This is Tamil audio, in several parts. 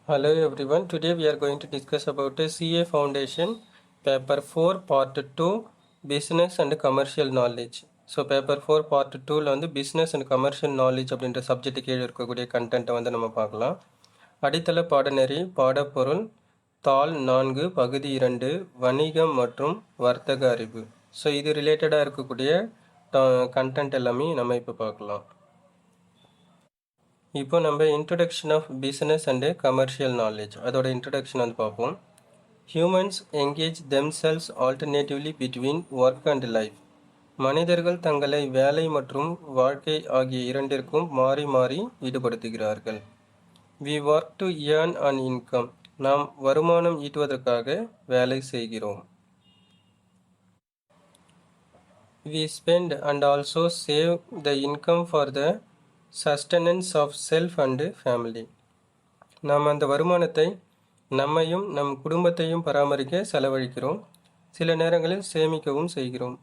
Hello everyone. Today we are going to discuss about a CA Foundation Paper 4 Part 2 Business and Commercial Knowledge. So paper 4 part 2ல் வந்து பிஸ்னஸ் அண்ட் கமர்ஷியல் நாலேஜ் அப்படின்ற சப்ஜெக்ட் கீழே இருக்கக்கூடிய கண்டென்ட்டை வந்து நம்ம பார்க்கலாம். அடித்தள பாடநெறி பாடப்பொருள் தாள் 4 பகுதி 2 வணிகம் மற்றும் வர்த்தக அறிவு. ஸோ இது ரிலேட்டடாக இருக்கக்கூடிய கண்டென்ட் எல்லாமே நம்ம இப்போ பார்க்கலாம். இப்போ நம்ம introduction of business and commercial knowledge அதோட இன்ட்ரடக்ஷன் வந்து பார்ப்போம். Humans engage themselves alternatively between work and life. மனிதர்கள் தங்களை வேலை மற்றும் வாழ்க்கை ஆகிய இரண்டிற்கும் மாறி மாறி ஈடுபடுத்துகிறார்கள். We work to earn an income. நாம் வருமானம் ஈட்டுவதற்காக வேலை செய்கிறோம். We spend and also save the income for the sustenance of self and family. நாம் அந்த வருமானத்தை நம்மையும் நம் குடும்பத்தையும் பராமரிக்க செலவழிக்கிறோம். சில நேரங்களில் சேமிக்கவும் செய்கிறோம்.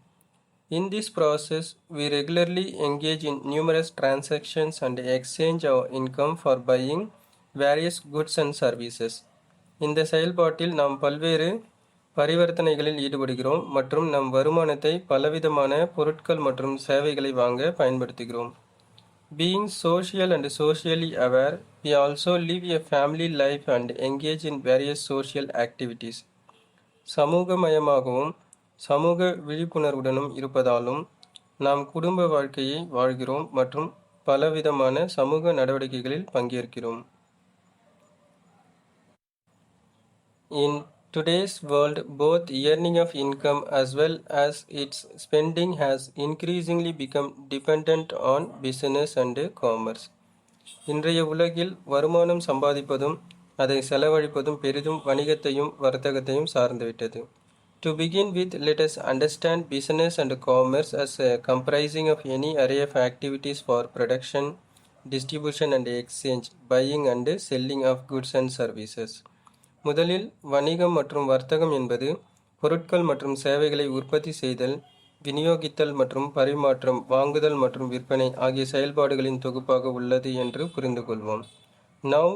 In this process, we regularly engage in numerous transactions and exchange our income for buying various goods and services. இந்த செயல்பாட்டில் நாம் பல்வேறு பரிவர்த்தனைகளில் ஈடுபடுகிறோம் மற்றும் நம் வருமானத்தை பலவிதமான பொருட்கள் மற்றும் சேவைகளை வாங்க பயன்படுத்துகிறோம். Being social and socially aware, we also live a family life and engage in various social activities. சமூகமயமாகவும் சமூக விழிப்புணர்வுடனும் இருப்பதாலும் நாம் குடும்ப வாழ்க்கையை வாழ்கிறோம் மற்றும் பலவிதமான சமூக நடவடிக்கைகளில் பங்கேற்கிறோம். In today's world, both earning of income as well as its spending has increasingly become dependent on business and commerce. இன்றைய உலகில் வருமானம் சம்பாதிப்பதும் அதை செலவழிப்பதும் பெரிதும் வணிகத்தையும் வர்த்தகத்தையும் சார்ந்துவிட்டது. To begin with, let us understand business and commerce as comprising of any array of activities for production, distribution and exchange, buying and selling of goods and services. முதலில் வணிகம் மற்றும் வர்த்தகம் என்பது பொருட்கள் மற்றும் சேவைகளை உற்பத்தி செய்தல், விநியோகித்தல் மற்றும் பரிமாற்றம், வாங்குதல் மற்றும் விற்பனை ஆகிய செயல்பாடுகளின் தொகுப்பாக உள்ளது என்று புரிந்து கொள்வோம். Now,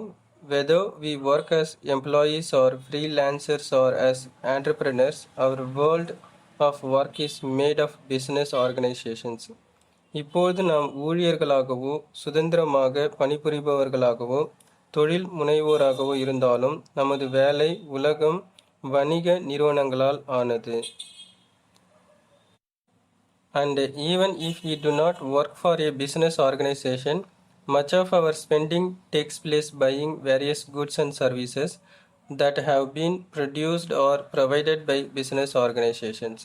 whether we work as employees or freelancers or as entrepreneurs, our world of work is made of business organizations. இப்போது நாம் ஊழியர்களாகவோ சுதந்திரமாக பணிபுரிபவர்களாகவோ தொழில் முனைவோராகவோ இருந்தாலும் நமது வேலை உலகம் வணிக நிறுவனங்களால் ஆனது. And even if we do not work for a business organization, much of our spending takes place buying various goods and services that have been produced or provided by business organizations.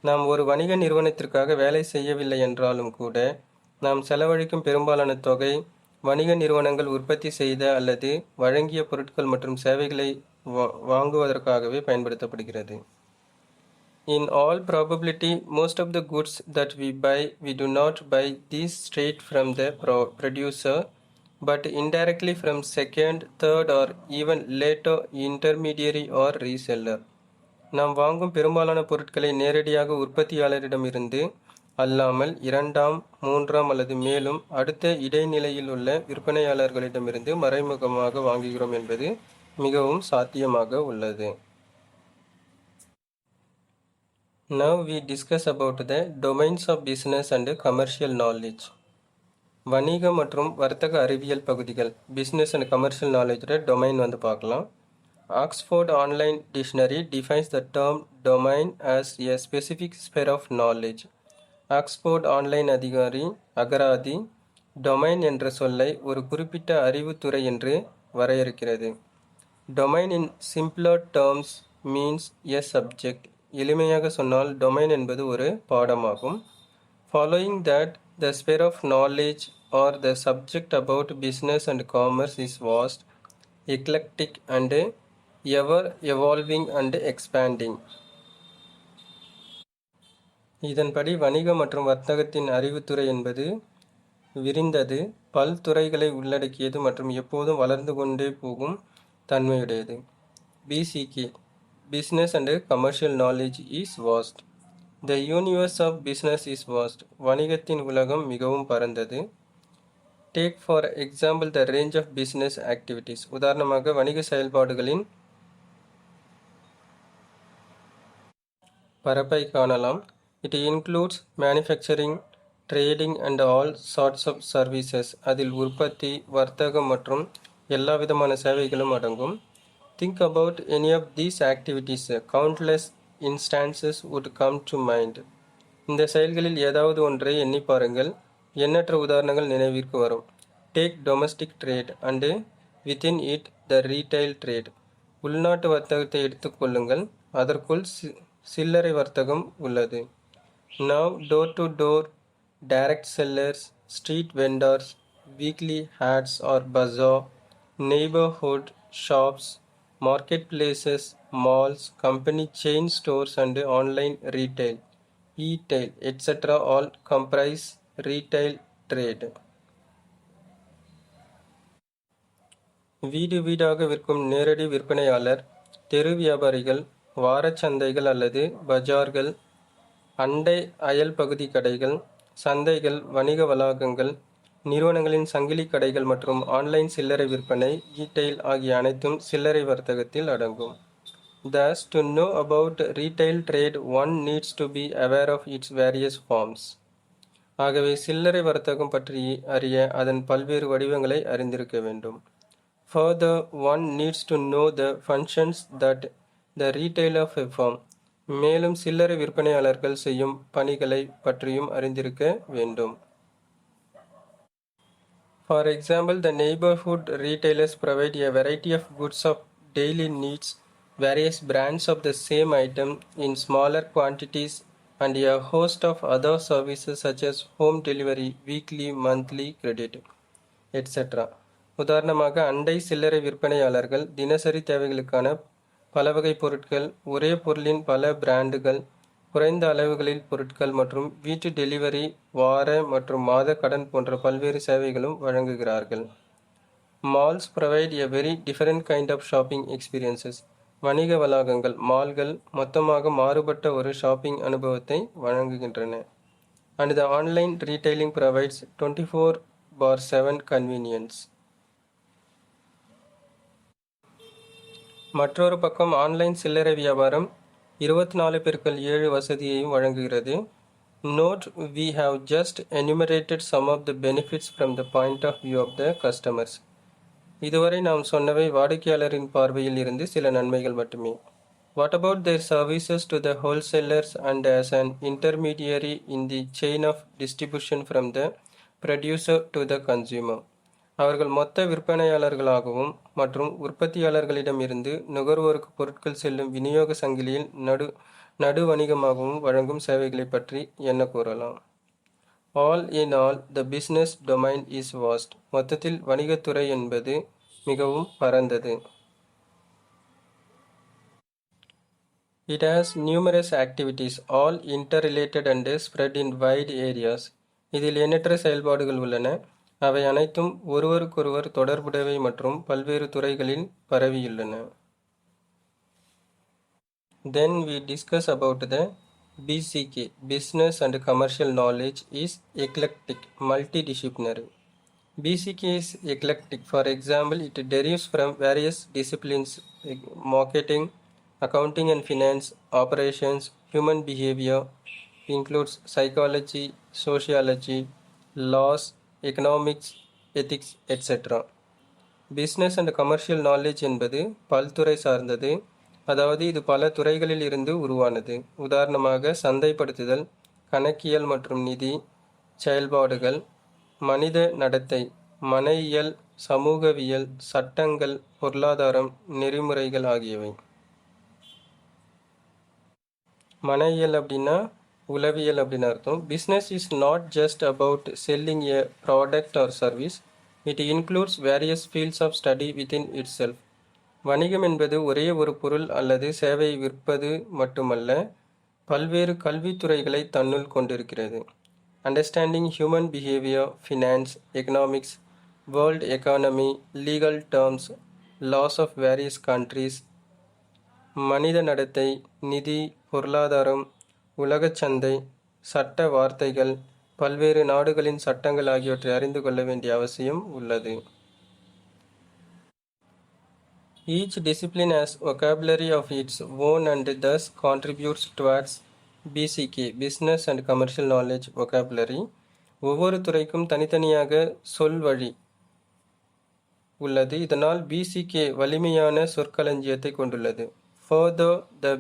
நாம் ஒரு வணிக நிறுவனத்திற்காக வேலை செய்யவில்லை என்றாலும் கூட நாம் செலவழிக்கும் பெரும்பாலான தொகை வணிக நிறுவனங்கள் உற்பத்தி செய்த அல்லது வழங்கிய பொருட்கள் மற்றும் சேவைகளை வாங்குவதற்காகவே பயன்படுத்தப்படுகிறது. In all probability, most of the goods that we buy, we do not buy these straight from the producer, but indirectly from second, third or even later intermediary or reseller. நாம் வாங்கும் பெரும்பாலான பொருட்களை நேரடியாக உற்பத்தியாளரிடமிருந்து அல்லாமல் இரண்டாம், மூன்றாம் அல்லது மேலும் அடுத்த இடைநிலையில் உள்ள விற்பனையாளர்களிடமிருந்து மறைமுகமாக வாங்குகிறோம் என்பது மிகவும் சாத்தியமாக உள்ளது. Now we discuss about the domains of business and commercial knowledge. வணிக மற்றும் வர்த்தக அறிவியல் பகுதிகள் business and commercial knowledge domain வந்து பார்க்கலாம். Oxford Online Dictionary defines the term domain as a specific sphere of knowledge. Oxford online அகராதி டொமைன் என்ற சொல்லை ஒரு குறிப்பிட்ட அறிவுத்துறை என்று வரையறுக்கிறது. Domain in simpler terms means a subject. எளிமையாக சொன்னால் டொமைன் என்பது ஒரு பாடமாகும். Following that the sphere of knowledge or the subject about business and commerce is vast, eclectic and ever evolving and expanding. இதன்படி வணிக மற்றும் வர்த்தகத்தின் அறிவுத்துறை என்பது விரிந்தது, பல்துறைகளை உள்ளடக்கியது மற்றும் எப்போதும் வளர்ந்து கொண்டே போகும் தன்மையுடையது. BCK business and commercial knowledge is vast. The universe of business is vast. வணிகத்தின் உலகம் மிகவும் பரந்தது. Take for example the range of business activities. உதாரணமாக வணிக செயல்பாடுகளின் பரப்பை காணலாம். It includes manufacturing, trading and all sorts of services. அதில் உற்பத்தி, வர்த்தகம் மற்றும் எல்லா விதமான சேவைகளும் அடங்கும். Think about any of these activities. Countless instances would come to mind. இந்த செயல்களில் ஏதாவது ஒன்றை எண்ணி பாருங்கள். எண்ணற்ற உதாரணங்கள் நினைவிற்கு வரும். Take domestic trade and within it the retail trade. உள்நாட்டு வர்த்தகத்தை எடுத்துக்கொள்ளுங்கள். அதற்குள் சில்லறை வர்த்தகம் உள்ளது. Now door to door, direct sellers, street vendors, weekly ads or bazaar, neighborhood shops, marketplaces, malls, company chain stores and online retail, e-tail, etc. all comprise retail trade. வீடு வீடாக விற்கும் நேரடி விற்பனையாளர், தெரு வியாபாரிகள், வாரச் சந்தைகள் அல்லது பஜார்கள், அண்டை அயல் பகுதி கடைகள், சந்தைகள், வணிக வளாகங்கள், நிறுவனங்களின் சங்கிலி கடைகள் மற்றும் ஆன்லைன் சில்லறை விற்பனை e-tail ஆகிய அனைத்தும் சில்லறை வர்த்தகத்தில் அடங்கும். Thus, to know about retail trade, one needs to be aware of its various forms. ஆகவே சில்லறை வர்த்தகம் பற்றி அறிய அதன் பல்வேறு வடிவங்களை அறிந்திருக்க வேண்டும். Further, one needs to know the functions that the retailer perform. மேலும் சில்லறை விற்பனையாளர்கள் செய்யும் பணிகளை பற்றியும் அறிந்திருக்க வேண்டும். For example, the neighborhood retailers provide a variety of goods of daily needs, various brands of the same item in smaller quantities, and a host of other services such as home delivery, weekly, monthly credit, etc. உதாரணமாக, அண்டை சில்லறை விற்பனையாளர்கள் தினசரி தேவைகளுக்கான பல வகை பொருட்கள், ஒரே பொருளின் பல பிராண்டுகள், குறைந்த அளவுகளில் பொருட்கள் மற்றும் வீட்டு டெலிவரி, வார மற்றும் மாத கடன் போன்ற பல்வேறு சேவைகளும் வழங்குகிறார்கள். Malls provide a very different kind of shopping experiences. வணிக வளாகங்கள், மால்கள் மொத்தமாக மாறுபட்ட ஒரு ஷாப்பிங் அனுபவத்தை வழங்குகின்றன. And the online retailing provides 24/7 convenience. மற்றொரு பக்கம் ஆன்லைன் சில்லறை வியாபாரம் 24/7 வசதியையும் வழங்குகிறது. Note, we have just enumerated some of the benefits from the point of view of the customers. இதுவரை நாம் சொன்னவை வாடிக்கையாளரின் பார்வையில் இருந்து சில நன்மைகள் மட்டுமே. What about their services to the wholesalers and as an intermediary in the chain of distribution from the producer to the consumer? அவர்கள் மொத்த விற்பனையாளர்களாகவும் மற்றும் உற்பத்தியாளர்களிடம் இருந்து நுகர்வோருக்கு பொருட்கள் செல்லும் விநியோக சங்கிலியில் நடு வணிகமாகவும் வழங்கும் சேவைகளை பற்றி என்ன கூறலாம்? All in all, the business domain is vast. மொத்தத்தில் வணிகத்துறை என்பது மிகவும் பரந்தது. It has numerous activities, all interrelated and spread in wide areas. இதில் எண்ணற்ற செயல்பாடுகள் உள்ளன. அவை அனைத்தும் ஒருவருக்கொருவர் தொடர்புடையவை மற்றும் பல்வேறு துறைகளில் பரவியுள்ளன. Then we discuss about the BCK, Business and Commercial Knowledge is eclectic, multidisciplinary. BCK is eclectic. For example, it derives from various disciplines like marketing, accounting and finance, operations, human behavior, includes psychology, sociology, laws, economics, ethics, etc. Business and commercial knowledge என்பது பல்துறை சார்ந்தது. அதாவது இது பல துறைகளில் இருந்து உருவானது. உதாரணமாக சந்தைப்படுத்துதல், கணக்கியல் மற்றும் நிதி, செயல்பாடுகள், மனித நடத்தை, மனையியல், சமூகவியல், சட்டங்கள், பொருளாதாரம், நெறிமுறைகள் ஆகியவை. மனையியல் அப்படின்னா உளவியல் அப்படின்னு அர்த்தம். Business is not just about selling a product or service. It includes various fields of study within itself. வணிகம் என்பது ஒரே ஒரு பொருள் அல்லது சேவையை விற்பது மட்டுமல்ல, பல்வேறு கல்வித்துறைகளை தன்னுள் கொண்டிருக்கிறது. Understanding human behaviour, finance, economics, world economy, legal terms, laws of various countries, மனித நடத்தை, நிதி, பொருளாதாரம், உலகச் சந்தை, சட்ட வார்த்தைகள், பல்வேறு நாடுகளின் சட்டங்கள் ஆகியவற்றை அறிந்து கொள்ள வேண்டிய அவசியம் உள்ளது. Each discipline has vocabulary of its own and thus contributes towards BCK, Business and Commercial Knowledge vocabulary. ஒவ்வொரு துறைக்கும் தனித்தனியாக சொல் வழி உள்ளது. இதனால் BCK வலிமையான சொற்களஞ்சியத்தை கொண்டுள்ளது. Further, the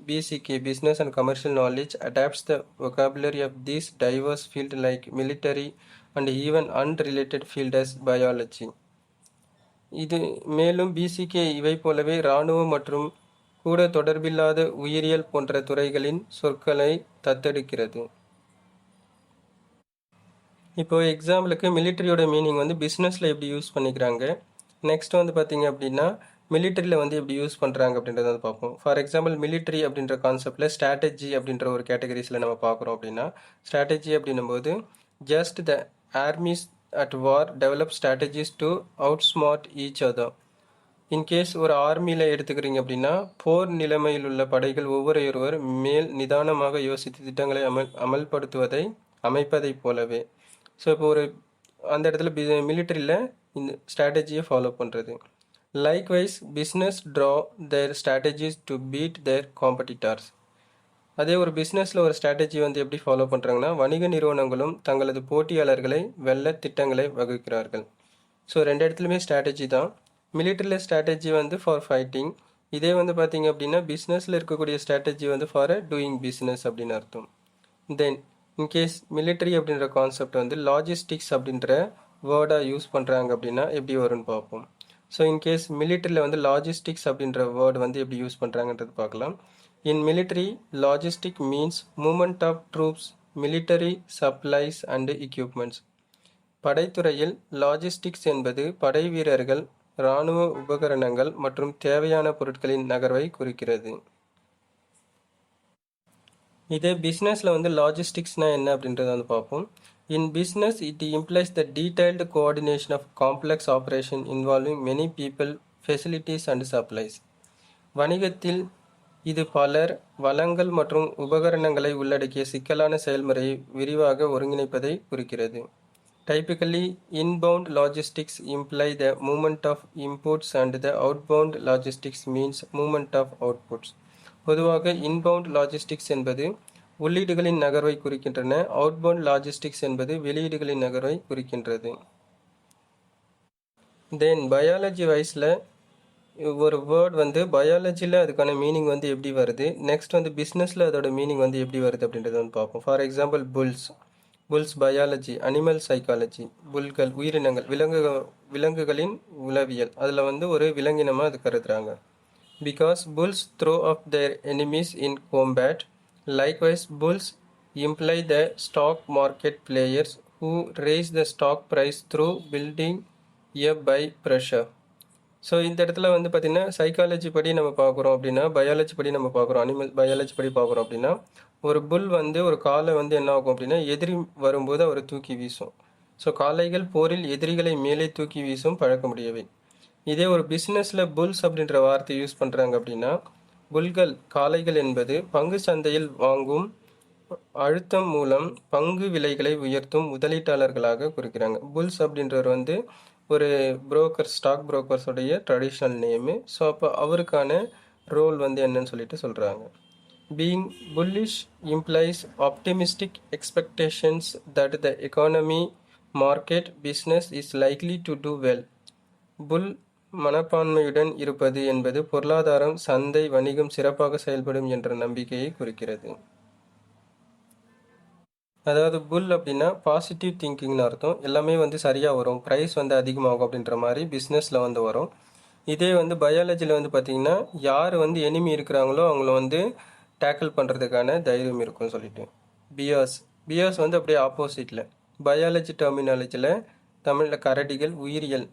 BCK, Business and Commercial Knowledge, adapts the vocabulary of these diverse fields like military and even unrelated fields as biology. இது மேலும் BCK இவை போலவே இராணுவம் மற்றும் கூட தொடர்பில்லாத உயிரியல் போன்ற துறைகளின் சொற்களை தத்தெடுக்கிறது. இப்போ எக்ஸாம்பிளுக்கு மிலிட்டரியோட மீனிங் வந்து பிஸ்னஸில் எப்படி யூஸ் பண்ணிக்கிறாங்க, நெக்ஸ்ட் வந்து பார்த்தீங்க அப்படின்னா மிலிட்டரியில் வந்து எப்படி யூஸ் பண்ணுறாங்க அப்படின்றத வந்து பார்ப்போம். ஃபார் எக்ஸாம்பிள் மிலிட்டரி அப்படின்ற கான்செப்டில் ஸ்ட்ராட்டஜி அப்படின்ற ஒரு கேட்டகரிஸில் நம்ம பார்க்குறோம் அப்படின்னா, ஸ்ட்ராட்டஜி அப்படின்னும்போது just the armies at war develop strategies to out smart each other. In case ஒரு ஆர்மியில் எடுத்துக்கிறீங்க அப்படின்னா, போர் நிலைமையில் உள்ள படைகள் ஒவ்வொருவர் மேல் நிதானமாக யோசித்து திட்டங்களை அமல்படுத்துவதை அமைப்பதை போலவே. ஸோ இப்போ ஒரு அந்த இடத்துல மிலிட்டரியில் இந்த ஸ்ட்ராட்டஜியை ஃபாலோ பண்ணுறது. Likewise business draw their strategies to beat their competitors. அதே ஒரு பிஸ்னஸில் ஒரு ஸ்ட்ராட்டஜி வந்து எப்படி ஃபாலோ பண்ணுறாங்கன்னா, வணிக நிறுவனங்களும் தங்களது போட்டியாளர்களை வெல்ல திட்டங்களை வகுக்கிறார்கள். ஸோ ரெண்டு இடத்துலையுமே ஸ்ட்ராட்டஜி தான். மிலிட்டரியில் ஸ்ட்ராட்டஜி வந்து ஃபார் ஃபைட்டிங், இதே வந்து பார்த்தீங்க அப்படின்னா பிஸ்னஸில் இருக்கக்கூடிய ஸ்ட்ராட்டஜி வந்து ஃபார் டூயிங் பிஸ்னஸ் அப்படின்னு அர்த்தம். தென் இன்கேஸ் மிலிட்டரி அப்படின்ற கான்செப்ட் வந்து லாஜிஸ்டிக்ஸ் அப்படின்ற வேர்டாக யூஸ் பண்ணுறாங்க அப்படின்னா எப்படி வரும்னு பார்ப்போம். ஸோ இன்கேஸ் மிலிட்டரியில் வந்து லாஜிஸ்டிக்ஸ் அப்படின்ற வேர்டு வந்து எப்படி யூஸ் பண்ணுறாங்கன்றது பார்க்கலாம். In military logistic means movement of troops, military supplies and equipments. படைத்துறையில் லாஜிஸ்டிக்ஸ் என்பது படை வீரர்கள், இராணுவ உபகரணங்கள் மற்றும் தேவையான பொருட்களின் நகர்வை குறிக்கிறது. இதே பிஸ்னஸில் வந்து லாஜிஸ்டிக்ஸ்னால் என்ன அப்படின்றத வந்து பார்ப்போம். In business it implies the detailed coordination of complex operation involving many people, facilities and supplies. வணிகத்தில் இது பலர், வளங்கள் மற்றும் உபகரணங்களை உள்ளடக்கிய சிக்கலான செயல்முறையை விரிவாக ஒருங்கிணைப்பதை குறிக்கிறது. Typically inbound logistics imply the movement of inputs and the outbound logistics means movement of outputs. பொதுவாக இன்பவுண்ட் லாஜிஸ்டிக்ஸ் என்பது உள்ளீடுகளின் நகர்வை குறிக்கின்றன, அவுட்பவுண்ட் லாஜிஸ்டிக்ஸ் என்பது வெளியீடுகளின் நகர்வை குறிக்கின்றது. தென் பயாலஜி வைஸில் ஒரு வேர்ட் வந்து பயாலஜியில் அதுக்கான மீனிங் வந்து எப்படி வருது, நெக்ஸ்ட் வந்து பிஸ்னஸில் அதோட மீனிங் வந்து எப்படி வருது அப்படின்றத வந்து பார்ப்போம். For example bulls biology, animal psychology. புல்கள் உயிரினங்கள், விலங்குகளின் உளவியல், அதில் வந்து ஒரு விலங்கினமாக அது கருதுறாங்க. Because bulls throw off their enemies in combat. Likewise, bulls imply the stock market players who raise the stock price through building a buy pressure. So இந்த இடத்துல வந்து பார்த்திங்கன்னா சைக்காலஜி படி நம்ம பார்க்குறோம் அப்படின்னா, பயாலஜி படி நம்ம பார்க்குறோம், அனிமல் பயாலஜி படி பார்க்குறோம் அப்படின்னா, ஒரு புல் வந்து ஒரு காலை வந்து என்ன ஆகும் அப்படின்னா எதிரி வரும்போது அவரை தூக்கி வீசும். ஸோ காளைகள் போரில் எதிரிகளை மேலே தூக்கி வீசும் பழக்கமுடையவை. இதே ஒரு பிஸ்னஸில் புல்ஸ் அப்படின்ற வார்த்தை யூஸ் பண்ணுறாங்க அப்படின்னா, புல்கள் காளைகள் என்பது பங்கு சந்தையில் வாங்கும் அழுத்தம் மூலம் பங்கு விலைகளை உயர்த்தும் முதலீட்டாளர்களாக குறிக்கிறாங்க. புல்ஸ் அப்படின்றவர் வந்து ஒரு புரோக்கர், ஸ்டாக் புரோக்கர்ஸோடைய ட்ரெடிஷ்னல் நேமு. ஸோ அப்போ அவருக்கான ரோல் வந்து என்னன்னு சொல்லிட்டு சொல்கிறாங்க. Being bullish implies optimistic expectations that the economy, market, business is likely to do well. Bull மனப்பான்மையுடன் இருப்பது என்பது பொருளாதாரம், சந்தை, வணிகம் சிறப்பாக செயல்படும் என்ற நம்பிக்கையை குறிக்கிறது. அதாவது புல் அப்படின்னா பாசிட்டிவ் திங்கிங்னு அர்த்தம். எல்லாமே வந்து சரியாக வரும், ப்ரைஸ் வந்து அதிகமாகும் அப்படின்ற மாதிரி பிஸ்னஸில் வந்து வரும். இதே வந்து பயாலஜியில் வந்து பார்த்திங்கன்னா யார் வந்து எனிமி இருக்கிறாங்களோ அவங்கள வந்து டேக்கிள் பண்ணுறதுக்கான தைரியம் இருக்கும்னு சொல்லிட்டு. பியர்ஸ் வந்து அப்படியே ஆப்போசிட்டில். பயாலஜி டெர்மினாலஜியில் தமிழில் கரடிகள், உயிரியல்,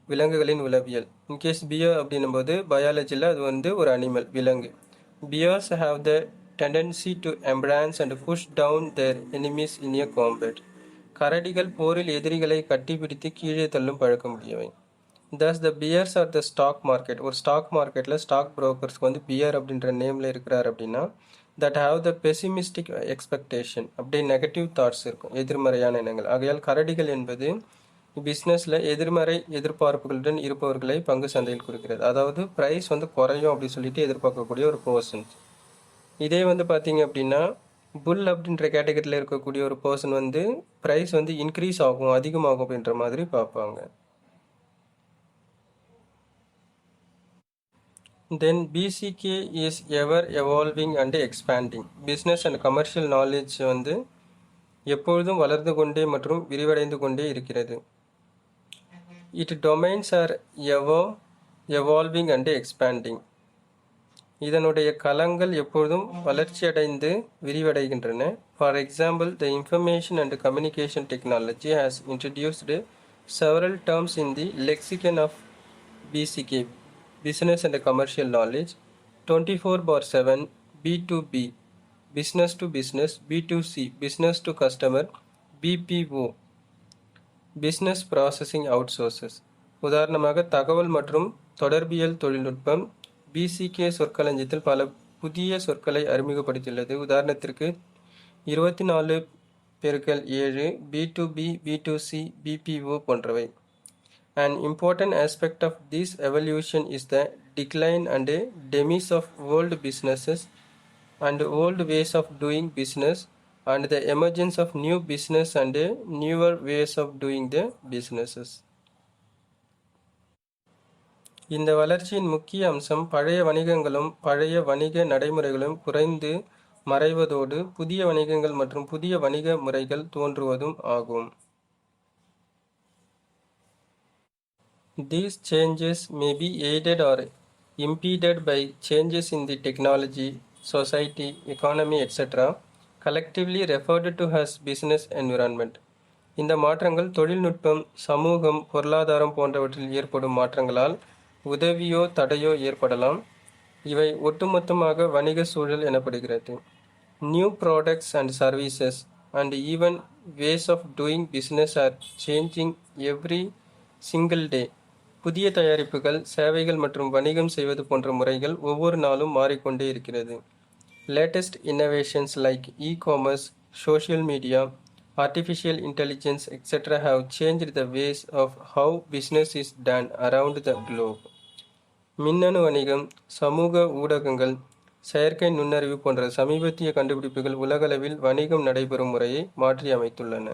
விலங்குகளின் உளவியல். இன்கேஸ் பியர் அப்படின்னும்போது பயாலஜியில் அது வந்து ஒரு அனிமல், விலங்கு. Bears have the tendency to embrace and push down their enemies in a combat. கரடிகள் போரில் எதிரிகளை கட்டிப்பிடித்து கீழே தள்ளும் பழக்கமுடையவை. Thus the bears are the stock market. ஒரு ஸ்டாக் மார்க்கெட்டில் ஸ்டாக் புரோக்கர்ஸ்க்கு வந்து பியர் அப்படின்ற நேமில் இருக்கிறார் அப்படின்னா that have the pessimistic expectation, அப்படி நெகட்டிவ் தாட்ஸ் இருக்கும், எதிர்மறையான எண்ணங்கள். ஆகையால் கரடிகள் என்பது பிஸ்னஸில் எதிர்மறை எதிர்பார்ப்புகளுடன் இருப்பவர்களை பங்கு சந்தையில் குறிக்கிறது. அதாவது ப்ரைஸ் வந்து குறையும் அப்படின்னு சொல்லிட்டு எதிர்பார்க்கக்கூடிய ஒரு பர்சன். இதே வந்து பார்த்தீங்க அப்படின்னா புல் அப்படின்ற கேட்டகரியில் இருக்கக்கூடிய ஒரு பர்சன் வந்து ப்ரைஸ் வந்து இன்க்ரீஸ் ஆகும், அதிகமாகும் அப்படின்ற மாதிரி பார்ப்பாங்க. Then BCK is ever evolving and expanding. Business and commercial knowledge வந்து எப்பொழுதும் வளர்ந்து கொண்டே மற்றும் விரிவடைந்து கொண்டே இருக்கிறது. It domains are ever evolving and expanding. இதனுடைய களங்கள் எப்பொழுதும் வளர்ச்சியடைந்து விரிவடைகின்றன. For example, the information and communication technology has introduced several terms in the lexicon of BCK, business and commercial knowledge. 24/7, B2B, business to business, B2C, business to customer, BPO, business processing outsources. உதாரணமாக தகவல் மற்றும் தொடர்பியல் தொழில்நுட்பம் பிசிகே சொற்களஞ்சியத்தில் பல புதிய சொற்களை அறிமுகப்படுத்தியுள்ளது. உதாரணத்திற்கு 24/7, B2B, B2C, BPO போன்றவை. An important aspect of this evolution is the decline and demise of old businesses and old ways of doing business and the emergence of new business and newer ways of doing the businesses. இந்த வளர்ச்சியின் முக்கிய அம்சம் பழைய வணிகங்களும் பழைய வணிக நடைமுறைகளும் குறைந்து மறைவதோடு புதிய வணிகங்கள் மற்றும் புதிய வணிக முறைகள் தோன்றுவதும் ஆகும். These changes may be aided or impeded by changes in the technology, society, economy, etc., collectively referred to as business environment. இந்த மாற்றங்கள் தொழில்நுட்பம், சமூகம், பொருளாதாரம் போன்றவற்றில் ஏற்படும் மாற்றங்களால் உதவியோ தடையோ ஏற்படலாம். இவை ஒட்டுமொத்தமாக வணிக சூழல் எனப்படுகிறது. New products and services and even ways of doing business are changing every single day. புதிய தயாரிப்புகள், சேவைகள் மற்றும் வணிகம் செய்வது போன்ற முறைகள் ஒவ்வொரு நாளும் மாறிக்கொண்டே இருக்கிறது. Latest innovations like e-commerce, social media, artificial intelligence, etc. have changed the ways of how business is done around the globe. மின்னணு வணிகம், சமூக ஊடகங்கள், செயற்கை நுண்ணறிவு போன்ற சமீபத்திய கண்டுபிடிப்புகள் உலகளவில் வணிகம் நடைபெறும் முறையை மாற்றி அமைத்துள்ளன.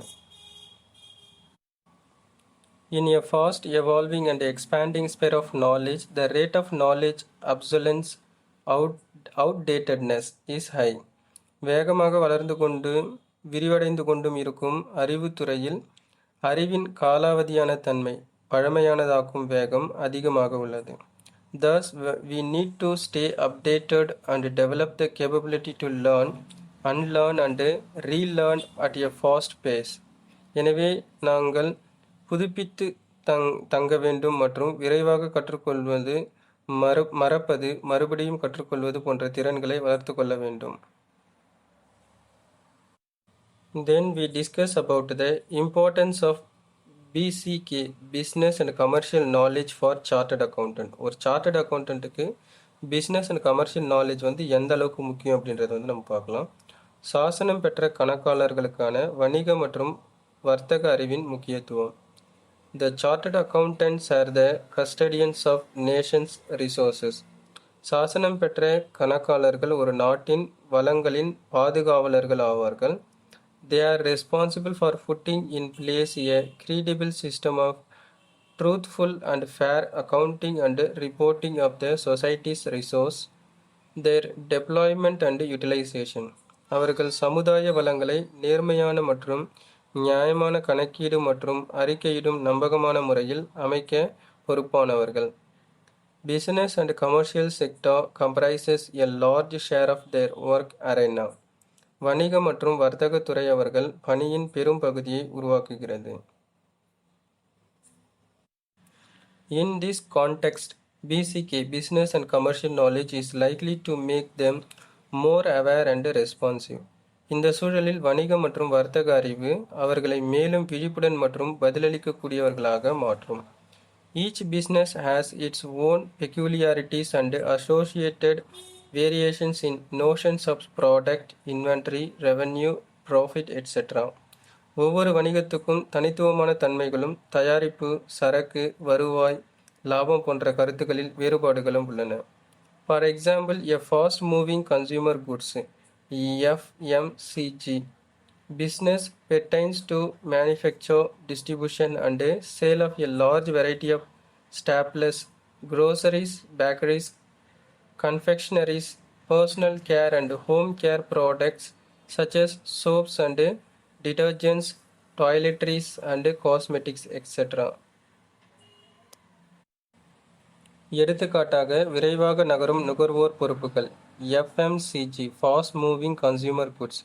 In a fast evolving and expanding sphere of knowledge, the rate of knowledge obsolescence, outdatedness is high. வேகமாக வளர்ந்து கொண்டு விரிவடைந்து கொண்டும் இருக்கும் அறிவுத்துறையில் அறிவின் காலாவதியான தன்மை, பழமையானதாக்கும் வேகம் அதிகமாக உள்ளது. Thus, we need to stay updated and develop the capability to learn, unlearn and relearn at a fast pace. எனவே நாங்கள் புதுப்பித்து தங்க வேண்டும் மற்றும் விரைவாக கற்றுக்கொள்வது, மறப்பது, மறுபடியும் கற்றுக்கொள்வது போன்ற திறன்களை வளர்த்து கொள்ள வேண்டும். Then we discuss about the importance of BCK, business and commercial knowledge for chartered accountant. ஒரு சார்ட்டர்ட் அக்கௌண்டண்ட்டுக்கு பிஸ்னஸ் அண்ட் கமர்ஷியல் நாலேஜ் வந்து எந்த அளவுக்கு முக்கியம் அப்படின்றத வந்து நம்ம பார்க்கலாம். சாசனம் பெற்ற கணக்காளர்களுக்கான வணிக மற்றும் வர்த்தக அறிவின் முக்கியத்துவம். The chartered accountants are the custodians of nation's resources. சாசனம் பெற்ற கணக்காளர்கள் ஒரு நாட்டின் வளங்களின் பாதுகாவலர்கள் ஆவார்கள். They are responsible for putting in place a credible system of truthful and fair accounting and reporting of the society's resource, their deployment and utilization. அவர்கள் சமுதாய வளங்களை நேர்மையான மற்றும் நியாயமான கணக்கீடு மற்றும் அறிக்கையிடும் நம்பகமான முறையில் அமைக்க பொறுப்பானவர்கள். Business and commercial sector comprises a large share of their work arena. வணிக மற்றும் வர்த்தகத்துறை அவர்கள் பணியின் பெரும் பகுதியை உருவாக்குகிறது. In this context, BCK, business and commercial knowledge is likely to make them more aware and responsive. இந்த சூழலில் வணிக மற்றும் வர்த்தக அறிவு அவர்களை மேலும் விழிப்புடன் மற்றும் பதிலளிக்கக்கூடியவர்களாக மாற்றும். Each business has its own peculiarities and associated variations in notions of product, inventory, revenue, profit, etc. ஒவ்வொரு வணிகத்துக்கும் தனித்துவமான தன்மைகளும், தயாரிப்பு, சரக்கு, வருவாய், லாபம் போன்ற கருத்துக்களில் வேறுபாடுகளும் உள்ளன. For example, a fast-moving consumer goods (FMCG) business pertains to manufacture, distribution, and sale of a large variety of staples, groceries, bakeries, confectionaries, personal care and home care products such as soaps and detergents, toiletries and cosmetics, etc. எடுத்துக்காட்டாக, விரைவாக நகரும் நுகர்வோர் பொறுப்புகள் (FMCG) fast moving consumer goods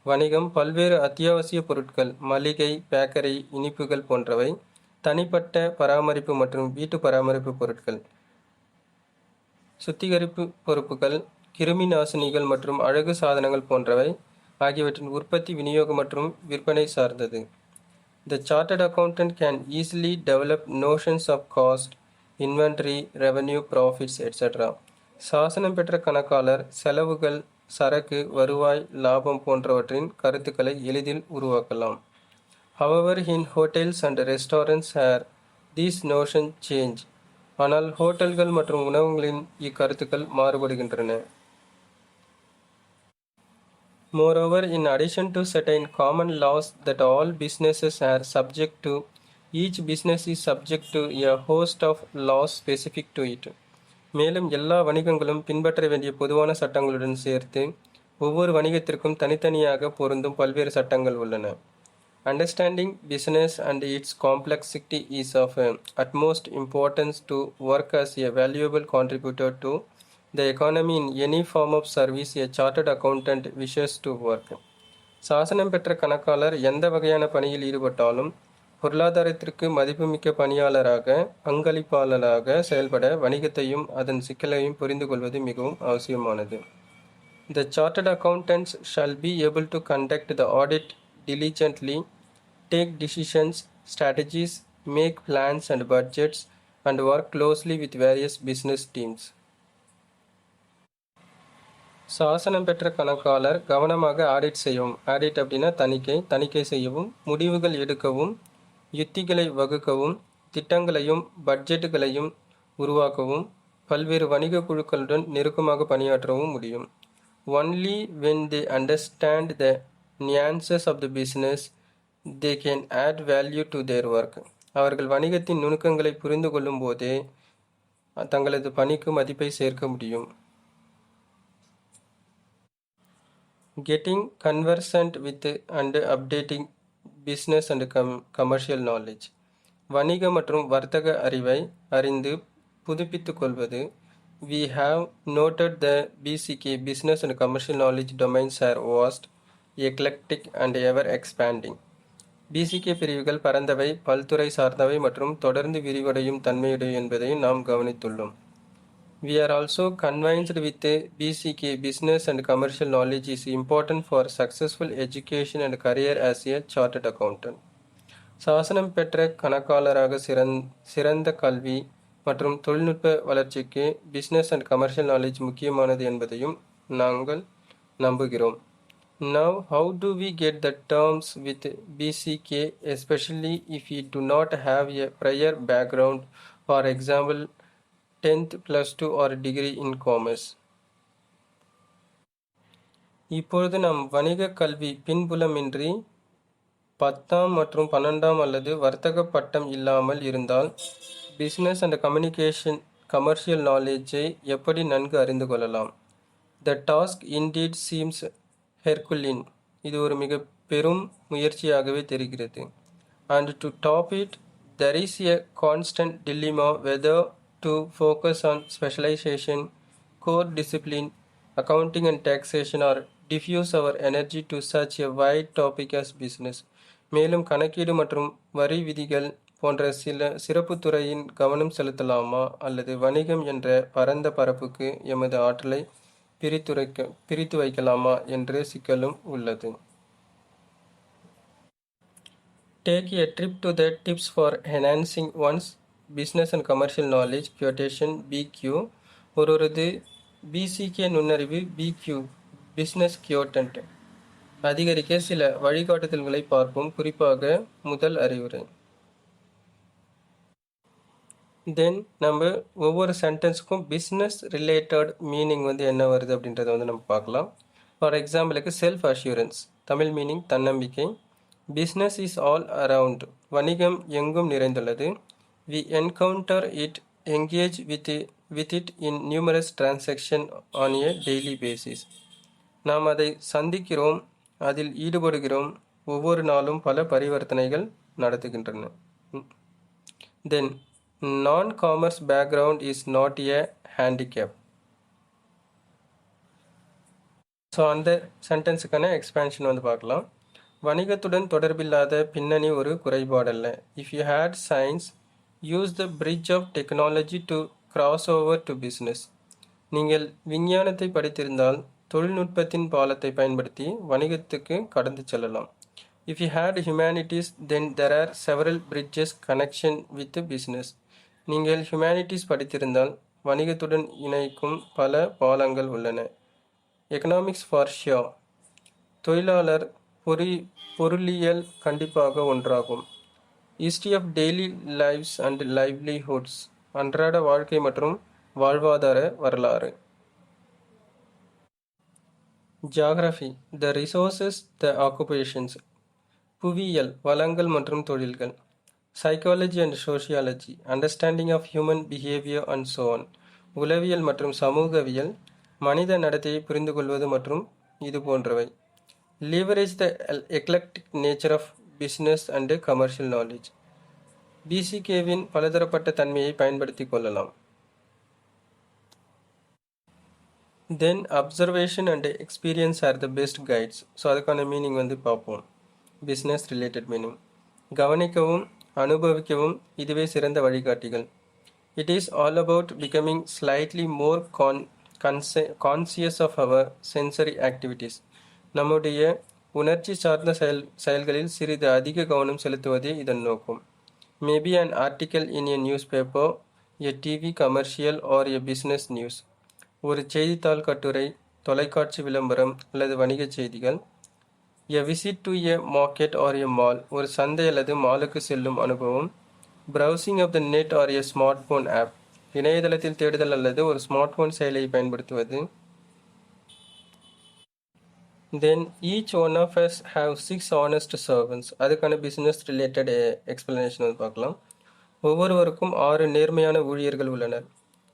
வணிகம் பல்வேறு அத்தியாவசிய பொருட்கள், மளிகை, பேக்கரி, இனிப்புகள் போன்றவை, தனிப்பட்ட பராமரிப்பு மற்றும் வீட்டு பராமரிப்பு பொருட்கள், சுத்திகரிப்பு பொறுப்புகள், கிருமி நாசினிகள் மற்றும் அழகு சாதனங்கள் போன்றவை ஆகியவற்றின் உற்பத்தி, விநியோகம் மற்றும் விற்பனை சார்ந்தது. The chartered accountant can easily develop notions of cost, inventory, revenue, profits, etc. சாசனம் பெற்ற கணக்காளர் செலவுகள், சரக்கு, வருவாய், லாபம் போன்றவற்றின் கருத்துக்களை எளிதில் உருவாக்கலாம். However, in hotels and restaurants these notions change. ஆனால் ஹோட்டல்கள் மற்றும் உணவகங்களின் இக்கருத்துக்கள் மாறுபடுகின்றன. Moreover, in addition to certain common laws that all businesses are subject to, each business is subject to a host of laws specific to it. மேலும் எல்லா வணிகங்களும் பின்பற்ற வேண்டிய பொதுவான சட்டங்களுடன் சேர்த்து ஒவ்வொரு வணிகத்திற்கும் தனித்தனியாக பொருந்தும் பல்வேறு சட்டங்கள் உள்ளன. Understanding business and its complexity is of utmost importance to work as a valuable contributor to the economy in any form of service a chartered accountant wishes to work. சாசனம் பெற்ற கணக்காளர் எந்த வகையான பணியில் ஈடுபட்டாலும் பொருளாதாரத்திற்கு மதிப்புமிக்க பணியாளராக, பங்களிப்பாளராக செயல்பட வணிகத்தையும் அதன் சிக்கலையும் புரிந்து கொள்வது மிகவும் அவசியமானது. The chartered accountants shall be able to conduct the audit diligently, take decisions, strategies, make plans and budgets, and work closely with various business teams. சாசனம் பெற்ற கணக்காளர் கவனமாக ஆடிட் செய்யவும், ஆடிட் அப்படின்னா தணிக்கை செய்யவும், முடிவுகள் எடுக்கவும், யுத்திகளை வகுக்கவும், திட்டங்களையும் பட்ஜெட்டுகளையும் உருவாக்கவும், பல்வேறு வணிக குழுக்களுடன் நெருக்கமாக பணியாற்றவும் முடியும். Only when they understand the nuances of the business, they can add value to their work. அவர்கள் வணிகத்தின் நுணுக்கங்களை புரிந்து கொள்ளும் போதே தங்களது பணிக்கு மதிப்பை சேர்க்க முடியும். Getting conversant with and updating business and commercial knowledge. வணிக மற்றும் வர்த்தக அறிவை அறிந்து புதுப்பித்துக் கொள்வது. We have noted the BCK business and commercial knowledge domains are vast, eclectic and ever expanding. BCK பிரிவுகள் பரந்தவை, பல்துறை சார்ந்தவை மற்றும் தொடர்ந்து விரிவடையும் தன்மையுடையவை என்பதை நாம் கவனித்துள்ளோம். We are also convinced with BCK business and commercial knowledge is important for successful education and career as a chartered accountant. சாசனம் பெற்ற கணக்காளராக சிறந்த கல்வி மற்றும் தொழில்நுட்ப வளர்ச்சிக்கு பிஸ்னஸ் அண்ட் கமர்ஷியல் நாலேஜ் முக்கியமானது என்பதையும் நாங்கள் நம்புகிறோம். Now, how do we get the terms with BCK, especially if we do not have a prior background, for example, 10th +2 or degree in commerce? இப்பொழுது நாம் வணிக கல்வி பின்புலமின்றி 10ஆம் மற்றும் 12ஆம் அல்லது வர்த்தக பட்டம் இல்லாமல் இருந்தால் பிஸ்னஸ் அண்ட் கமர்ஷியல் நாலேஜை எப்படி நன்கு அறிந்து கொள்ளலாம்? The task indeed seems Herculean. இது ஒரு மிக பெரும் முயற்சியாகவே தெரிகிறது. And to top it, there is a constant dilemma whether to focus on specialization, core discipline, accounting and taxation, or diffuse our energy to such a wide topic as business. மேலும் கணக்கீடு மற்றும் வரி விதிகள் போன்ற சிறப்பு துறையின் கவனம் செலுத்தலாமா அல்லது வணிகம் என்ற பரந்த பரப்புக்கு எமது ஆற்றலை பிரித்து வைக்கலாமா என்ற சிக்கலும் உள்ளது. Take a trip to the tips for enhancing one's business and commercial knowledge quotation BQ. ஒருவரது பிசிகே நுண்ணறிவு பிக்யூ பிஸ்னஸ் கியோட்டன்ட் அதிகரிக்க சில வழிகாட்டுதல்களை பார்ப்போம். குறிப்பாக முதல் அறிவுரை. தென் நம்ம ஒவ்வொரு சென்டென்ஸுக்கும் பிஸ்னஸ் ரிலேட்டட் மீனிங் என்ன வருது அப்படின்றத நம்ம பார்க்கலாம். ஃபார் எக்ஸாம்பிளுக்கு செல்ஃப் அஷ்யூரன்ஸ், தமிழ் மீனிங் தன்னம்பிக்கை. பிஸ்னஸ் இஸ் ஆல் அரவுண்ட், வணிகம் எங்கும் நிறைந்துள்ளது. We encounter it, engage with it in numerous transaction on a daily basis. நாம் அதை சந்திக்கிறோம், அதில் ஈடுபடுகிறோம், ஒவ்வொரு நாளும் பல பரிவர்த்தனைகள் நடத்துகின்றன. Then non-commerce background is not a handicap. So அந்த சென்டென்ஸுக்கான எக்ஸ்பேன்ஷன் பார்க்கலாம். வணிகத்துடன் தொடர்பில்லாத பின்னணி ஒரு குறைபாடல்ல. If you had science, use the bridge of technology to cross over to business. நீங்கள் விஞ்ஞானத்தை படித்திருந்தால் தொழில்நுட்பத்தின் பாலத்தை பயன்படுத்தி வணிகத்துக்கு கடந்து செல்லலாம். If you had humanities, then there are several bridges connection with business. நீங்கள் ஹியூமனிட்டிஸ் படித்திருந்தால் வணிகத்துடன் இணைக்கும் பல பாலங்கள் உள்ளன. எக்கனாமிக்ஸ் ஃபார் ஷியோர், தொழிலாளர் பொருளியல் கண்டிப்பாக ஒன்றாகும். History of daily lives and livelihoods, அன்றாட வாழ்க்கை மற்றும் வாழ்வாதார வரலாறு. Geography, the resources, the occupations, புவியியல் வளங்கள் மற்றும் தொழில்கள். Psychology and sociology, understanding of human behaviour and so on. உளவியல் மற்றும் சமூகவியல், மனித நடத்தையை புரிந்து கொள்வது மற்றும் இது போன்றவை. Leverage the eclectic nature of business and commercial knowledge. பிசிகேவின் பலதரப்பட்ட தன்மையை பயன்படுத்தி கொள்ளலாம். Then observation and experience are the best guides. So அதுக்கான மீனிங் பார்ப்போம். Business related meaning. கவனிக்கவும் அனுபவிக்கவும் இதுவே சிறந்த வழிகாட்டிகள். It is all about becoming slightly more conscious of our sensory activities. நம்முடைய உணர்ச்சி சார்ந்த செயல்களில் சிறிது அதிக கவனம் செலுத்துவதே இதன் நோக்கம். Maybe an article in a news paper, a TV commercial or a business news. ஒரு செய்தித்தாள் கட்டுரை, தொலைக்காட்சி விளம்பரம் அல்லது வணிகச் செய்திகள். A visit to a market or a mall, ஒரு சந்தை அல்லது மாலுக்கு செல்லும் அனுபவம். Browsing of the net or a smart phone app, இணையதளத்தில் தேடுதல் அல்லது ஒரு ஸ்மார்ட் ஃபோன் செயலியை பயன்படுத்துவது. Then each one of us have 6 honest servants. அதுக்கான பிஸ்னஸ் ரிலேட்டட் எக்ஸ்பிளனேஷன் பார்க்கலாம். ஒவ்வொருவருக்கும் 6 நேர்மையான ஊழியர்கள் உள்ளனர்.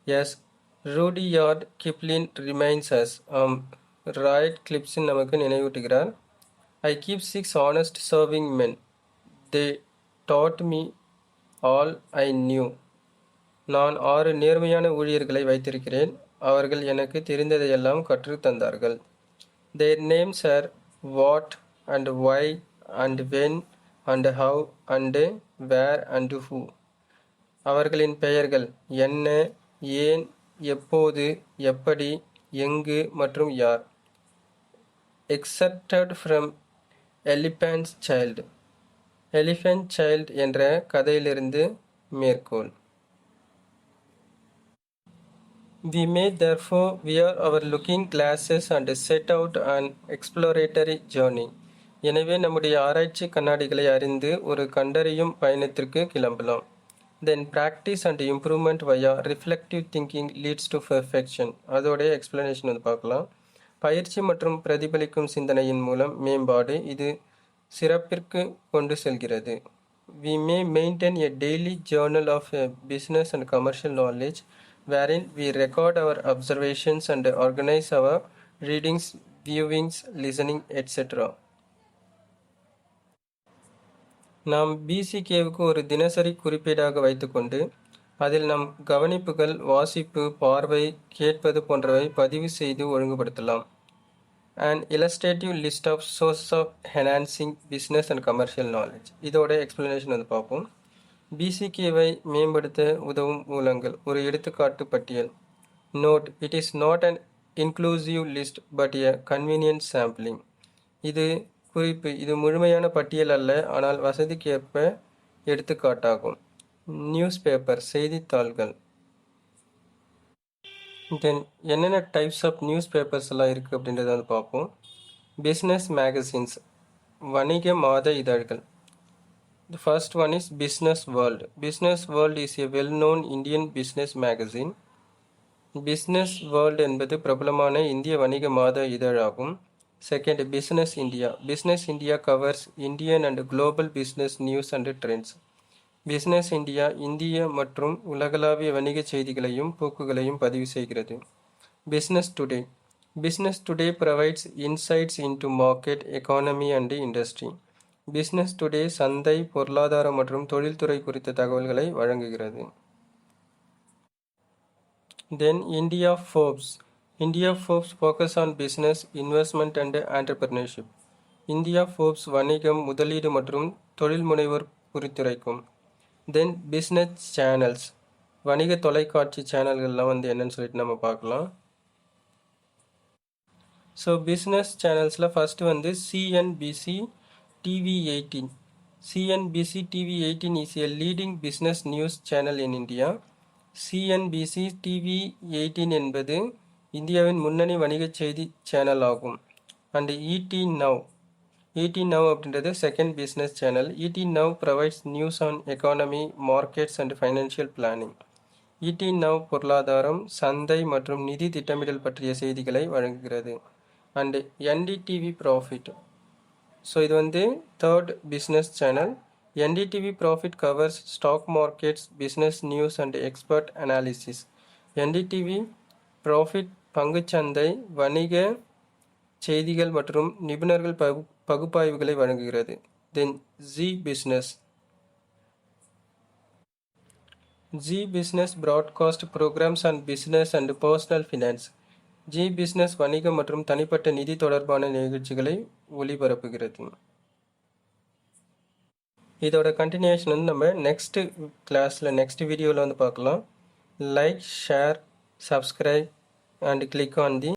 எஸ், ரூடியார்ட் கிப்ளின் ரிமைன்ஸ் அஸ், ராய்ட் கிளிப்ஸின் நமக்கு நினைவூட்டுகிறார். I keep 6 honest serving men. They taught me all I knew. நான் 6 நேர்மையான ஊழியர்களை வைத்திருக்கிறேன், அவர்கள் எனக்கு தெரிந்ததையெல்லாம் கற்றுத் தந்தார்கள். Their names are what and why and when and how and where and who. அவர்களின் பெயர்கள் என்ன, ஏன், எப்போது, எப்படி, எங்கு மற்றும் யார். Excerpted from elephant child, elephant child என்ற கதையிலிருந்து மேற்கோள். We may therefore wear our looking glasses and set out an exploratory journey. எனவே நம்முடைய ஆராய்ச்சி கண்ணாடிகளை அறிந்து ஒரு கண்டறியும் பயணத்திற்கு கிளம்பலாம். Then practice and improvement via reflective thinking leads to perfection. அதோடைய எக்ஸ்பிளனேஷன் பார்க்கலாம். பயிற்சி மற்றும் பிரதிபலிக்கும் சிந்தனையின் மூலம் மேம்பாடு, இது சிறப்பிற்கு கொண்டு செல்கிறது. We may maintain a daily journal of business and commercial knowledge wherein we record our observations and organize our readings, viewings, listening, etc. நாம் பிசிகேவுக்கு ஒரு தினசரி குறிப்பீடாக வைத்துக்கொண்டு அதில் நம் கவனிப்புகள், வாசிப்பு, பார்வை, கேட்பது போன்றவை பதிவு செய்து ஒழுங்குபடுத்தலாம். An illustrative list of sources of enhancing business and commercial knowledge. இதோட எக்ஸ்பிளனேஷன் பார்ப்போம். பிசிகேவை மேம்படுத்த உதவும் மூலங்கள், ஒரு எடுத்துக்காட்டு பட்டியல். Note, it is not an inclusive list but a convenient sampling. இது குறிப்பு, இது முழுமையான பட்டியல் அல்ல, ஆனால் வசதிக்கேற்ப எடுத்துக்காட்டாகும். நியூஸ் பேப்பர், செய்தித்தாள்கள். தென் என்னென்ன டைப்ஸ் ஆஃப் நியூஸ் பேப்பர்ஸ் எல்லாம் இருக்குது அப்படின்றத வந்து பார்ப்போம். பிஸ்னஸ் மேகசின்ஸ், வணிக மாத இதழ்கள். The first one is Business World. Business World is a well-known Indian business magazine. Business world என்பது பிரபலமான இந்திய வணிக மாத இதழாகும். Second, business India. Business India covers Indian and global business news and trends. Business India இந்திய மற்றும் உலகளாவிய வணிக செய்திகளையும் போக்குகளையும் பதிவு செய்கிறது. Business today. Business today provides insights into market, economy and industry. Business today சந்தை, பொருளாதாரம் மற்றும் தொழில்துறை குறித்த தகவல்களை வழங்குகிறது. Then India Forbes. India Forbes focus on business, investment and entrepreneurship. India Forbes வணிகம், முதலீடு மற்றும் தொழில் முனைவோர் குறித்துரைக்கும். தென் பிஸ்னஸ் சேனல்ஸ், வணிக தொலைக்காட்சி சேனல்கள்லாம் வந்து என்னன்னு சொல்லிட்டு நம்ம பார்க்கலாம். ஸோ பிஸ்னஸ் சேனல்ஸில் ஃபஸ்ட்டு வந்து CNBC TV18. CNBC TV18 is a leading business news channel in India. CNBC TV18 என்பது இந்தியாவின் முன்னணி வணிக செய்தி சேனல் ஆகும். And ET Now. ET Now அப்படின்றது second business channel. ET Now provides news on economy, markets and financial planning. ET Now பொருளாதாரம், சந்தை மற்றும் நிதி திட்டமிடல் பற்றிய செய்திகளை வழங்குகிறது. And NDTV profit. ஸோ இது வந்து third business channel. NDTV profit covers stock markets, business news and expert analysis. NDTV profit பங்குச்சந்தை, வணிக செய்திகள் மற்றும் நிபுணர்கள் பகுப்பாய்வுகளை வழங்குகிறது. Then Zee business. Zee business broadcast programs on business and personal finance. Zee business வணிகம் மற்றும் தனிப்பட்ட நிதி தொடர்பான நிகழ்ச்சிகளை ஒளிபரப்புகிறது. இதோட கண்டினியூஷன் வந்து நம்ம நெக்ஸ்ட் கிளாஸில், நெக்ஸ்ட் வீடியோவில் வந்து பார்க்கலாம். Like, share, subscribe and click on the